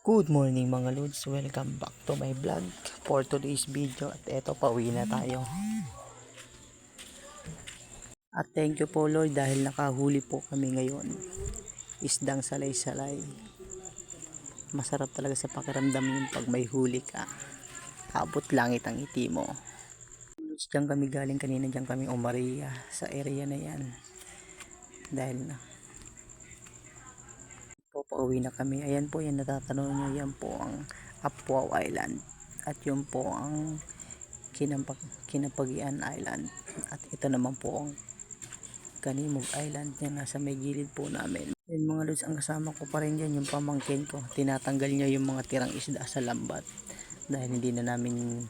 Good morning mga lods, welcome back to my vlog for today's video. At eto, pauwi na tayo. At thank you po Lord dahil nakahuli po kami ngayon. Isdang salay-salay. Masarap talaga sa pakiramdam yung pag may huli ka. Abot langit ang ngiti mo. Diyan kami galing kanina, diyan kami umaria sa area na yan. Dahil na pauwi na kami. Ayan po, yan natatanong nyo, yan po ang Apwaw Island. At yun po ang Kinapagian Island. At ito naman po ang Kanimog Island na nasa may gilid po namin. Yun mga lods, ang kasama ko pa rin dyan, yung pamangkin ko. Tinatanggal niya yung mga tirang isda sa lambat. Dahil hindi na namin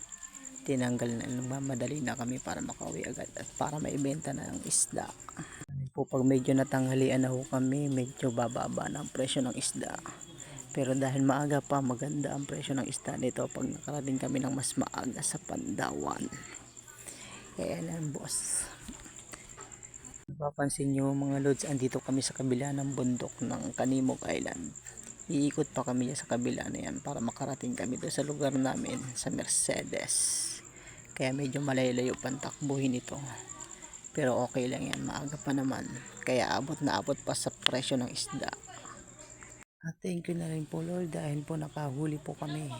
tinanggal na, madali na kami para makauwi agad. At para maibenta na ang isda. Po pag medyo natanghalian na ho kami, medyo bababa na ang presyo ng isda. Pero dahil maaga pa, maganda ang presyo ng isda dito pag nakarating kami ng mas maaga sa Pandawan. Kaya lang boss. Napapansin nyo mga lods, andito kami sa kabila ng bundok ng Kanimog Island. Iikot pa kami sa kabila na yan para makarating kami doon sa lugar namin sa Mercedes. Kaya medyo malayo-layo pang takbuhin ito. Pero okay lang yan, maaga pa naman. Kaya abot na abot pa sa presyo ng isda. At thank you na rin po Lord dahil po nakahuli po kami.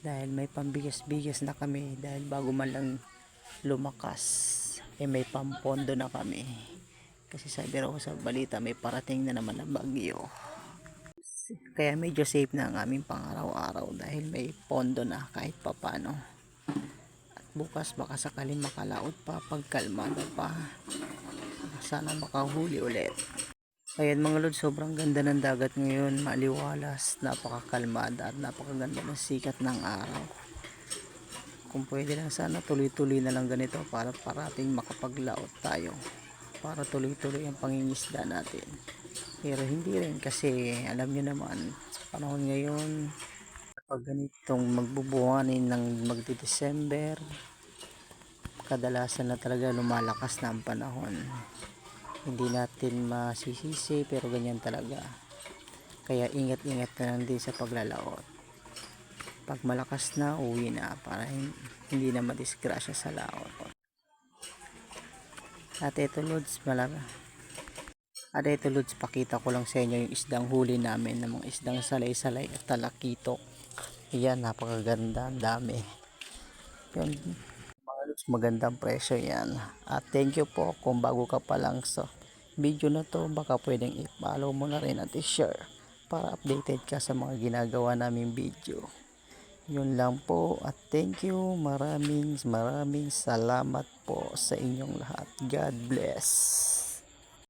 Dahil may pambigas-bigas na kami. Dahil bago man lang lumakas, may pampondo na kami. Kasi sabi raw sa balita, may parating na naman na bagyo. Kaya medyo safe na ang aming pang-araw-araw dahil may pondo na kahit papano. Bukas baka sakaling makalaot pa pagkalmado pa, sana makahuli ulit. Ayan mga lod, sobrang ganda ng dagat ngayon, maliwalas, napakakalmada at napakaganda ng sikat ng araw. Kung pwede lang sana tuloy-tuloy na lang ganito para parating makapaglaot tayo, para tuloy-tuloy ang pangingisda natin. Pero hindi rin kasi alam nyo naman sa panahon ngayon, pag ganitong magbubuhanin ng magdi-December, kadalasan na talaga lumalakas na ang panahon. Hindi natin masisisi pero ganyan talaga. Kaya ingat-ingat na lang din sa paglalaot. Pag malakas na, uwi na para hindi na madisgrasya sa laot. At ito lods, pakita ko lang sa inyo yung isdang huli namin ng mga isdang salay-salay at talakitok. Ayan, napakaganda, ang dami. Yun, magandang presyo yan. At thank you po kung bago ka pa lang sa video na to, baka pwedeng i-follow mo na rin at i-share para updated ka sa mga ginagawa naming video. Yun lang po at thank you, maraming salamat po sa inyong lahat. God bless.